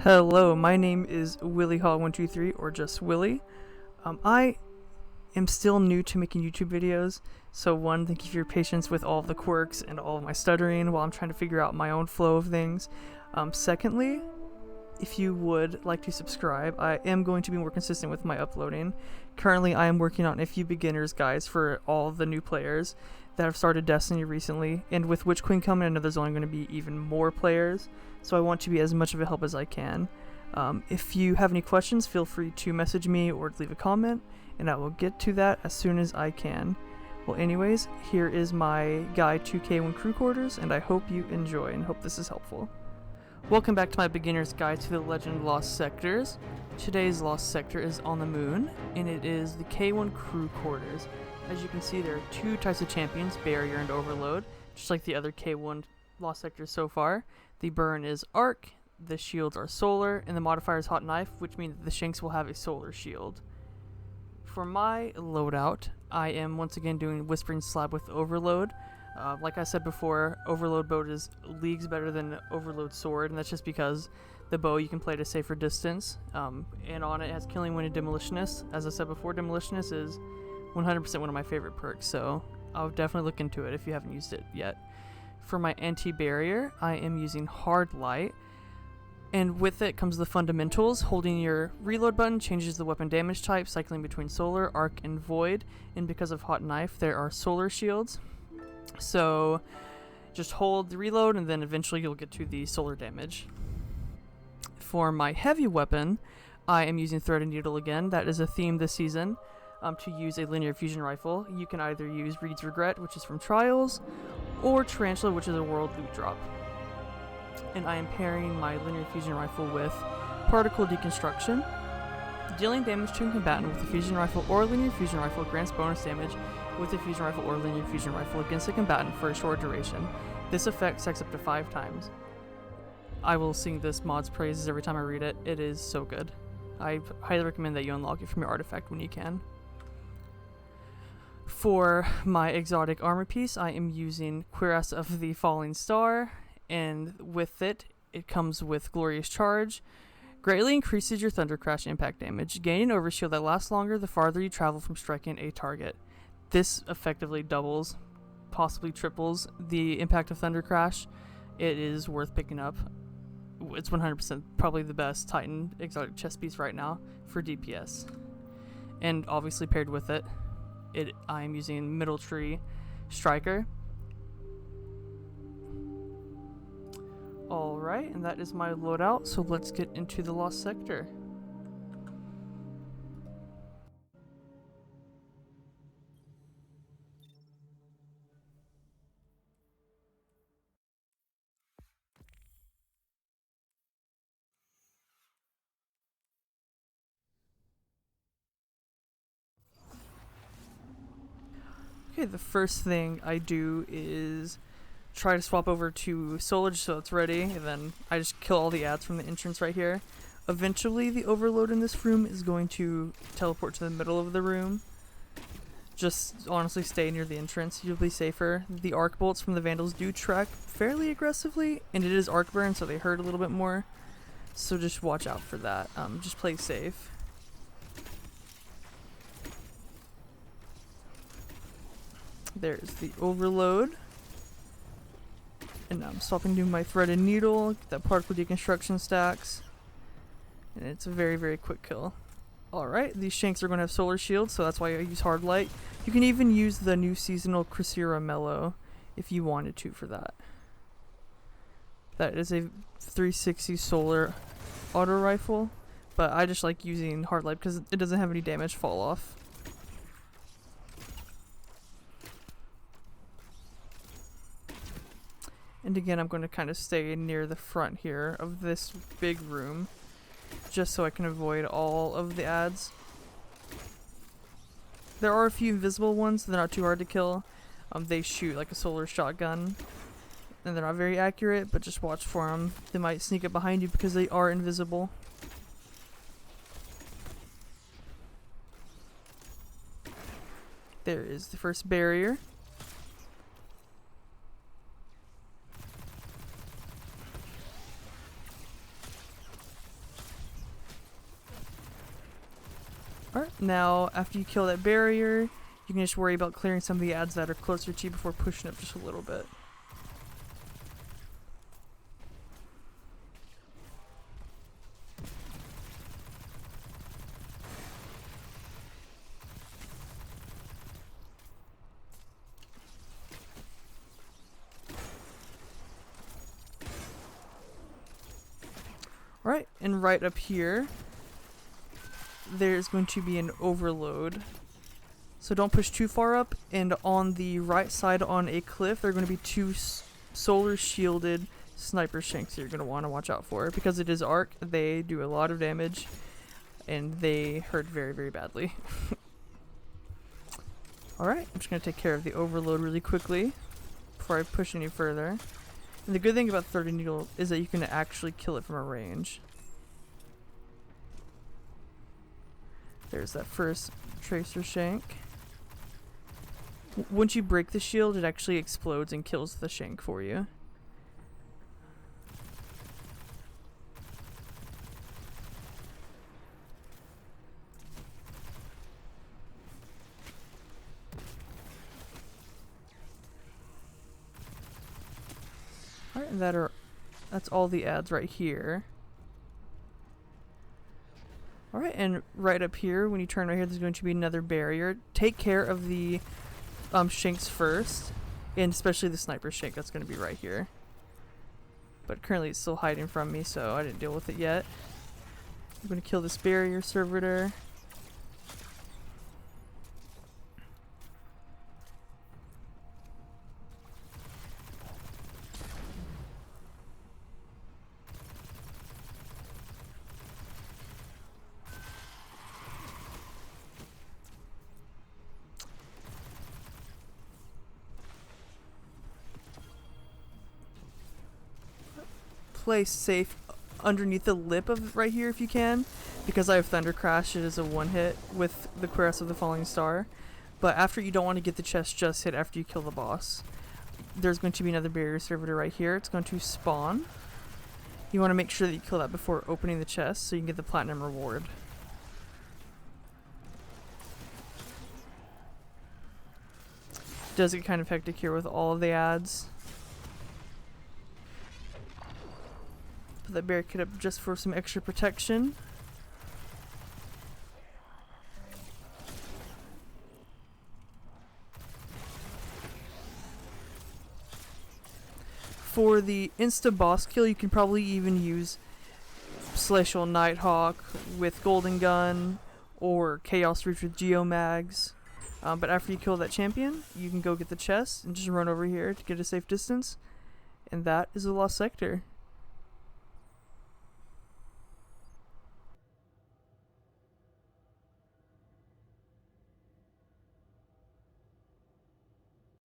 Hello, my name is WillyHaw123 or just Willy. I am still new to making YouTube videos, so one, thank you for your patience with all of the quirks and all of my stuttering while I'm trying to figure out my own flow of things. Secondly, if you would like to subscribe, I am going to be more consistent with my uploading. Currently, I am working on a few beginners guides for all the new players that have started Destiny recently, and with Witch Queen coming, I know there's only going to be even more players, so I want to be as much of a help as I can. If you have any questions, feel free to message me or leave a comment, and I will get to that as soon as I can. Well, anyways, here is my guide to K1 crew quarters, and I hope you enjoy and hope this is helpful. Welcome back to my beginner's guide to the Legend Lost Sectors. Today's Lost Sector is on the moon, and it is the K1 crew quarters. As you can see, there are two types of champions, Barrier and Overload, just like the other K1 Lost Sectors so far. The burn is Arc, the shields are Solar, and the modifier is Hot Knife, which means that the Shanks will have a Solar shield. For my loadout, I am once again doing Whispering Slab with Overload. Like I said before, Overload bow is leagues better than Overload sword, and that's just because the bow you can play at a safer distance. And on it has Killing Wind and Demolitionist. As I said before, Demolitionist is 100% one of my favorite perks, so I'll definitely look into it if you haven't used it yet. For my anti-barrier, I am using Hard Light, and with it comes the fundamentals. Holding your reload button changes the weapon damage type, cycling between Solar, Arc, and Void, and because of Hot Knife, there are Solar shields. So just hold the reload and then eventually you'll get to the solar damage. For my heavy weapon, I am using Thread and Needle again. That is a theme this season. To use a linear fusion rifle, you can either use Reed's Regret, which is from Trials, or Tarantula, which is a world loot drop. And I am pairing my linear fusion rifle with Particle Deconstruction. Dealing damage to a combatant with a fusion rifle or linear fusion rifle grants bonus damage with a fusion rifle or linear fusion rifle against a combatant for a short duration. This effect stacks up to 5 times. I will sing this mod's praises every time I read it. It is so good. I highly recommend that you unlock it from your artifact when you can. For my exotic armor piece, I am using Cuirass of the Falling Star, and with it, it comes with Glorious Charge. Greatly increases your Thunder Crash impact damage, gaining an overshield that lasts longer the farther you travel from striking a target. This effectively doubles, possibly triples, the impact of Thunder Crash. It is worth picking up. It's 100% probably the best Titan exotic chest piece right now for DPS. And obviously paired with it, I am using Middle Tree Striker. Alright, and that is my loadout, so let's get into the Lost Sector. Okay, the first thing I do is try to swap over to Solar just so it's ready, and then I just kill all the ads from the entrance right here. Eventually, the Overload in this room is going to teleport to the middle of the room. Just honestly stay near the entrance, you'll be safer. The arc bolts from the Vandals do track fairly aggressively, and it is arc burn, so they hurt a little bit more. So just watch out for that. Just play safe. There's the Overload. And now I'm swapping to my Thread and Needle, get that Particle Deconstruction stacks. And it's a very, very quick kill. Alright, these Shanks are going to have Solar shields, so that's why I use Hard Light. You can even use the new seasonal Cressira Mellow if you wanted to for that. That is a 360 Solar auto rifle, but I just like using Hard Light because it doesn't have any damage fall off. And again, I'm going to kind of stay near the front here of this big room, just so I can avoid all of the ads. There are a few invisible ones, they're not too hard to kill. They shoot like a solar shotgun, and they're not very accurate, but just watch for them. They might sneak up behind you because they are invisible. There is the first barrier. Alright, now after you kill that barrier, you can just worry about clearing some of the ads that are closer to you before pushing up just a little bit. Alright, and right up here, there's going to be an overload. So don't push too far up, and on the right side on a cliff, there are going to be two solar shielded sniper shanks you're going to want to watch out for. Because it is arc, they do a lot of damage, and they hurt very, very badly. Alright, I'm just going to take care of the overload really quickly before I push any further. And the good thing about 30 Needle is that you can actually kill it from a range. There's that first Tracer Shank. Once you break the shield, it actually explodes and kills the Shank for you. Alright, and that's all the ads right here. Alright, and right up here, when you turn right here, there's going to be another barrier. Take care of the shanks first, and especially the sniper shank that's going to be right here. But currently it's still hiding from me, so I didn't deal with it yet. I'm going to kill this barrier servitor. Play safe underneath the lip of right here if you can, because I have Thunder Crash. It is a one hit with the Cuirass of the Falling Star, but after, you don't want to get the chest just hit after you kill the boss. There's going to be another barrier servitor right here. It's going to spawn. You want to make sure that you kill that before opening the chest so you can get the platinum reward. Does get kind of hectic here with all of the ads. Put that barricade up just for some extra protection. For the insta boss kill, you can probably even use Celestial Nighthawk with Golden Gun or Chaos Reach with Geomags. But after you kill that champion, you can go get the chest and just run over here to get a safe distance. And that is the Lost Sector.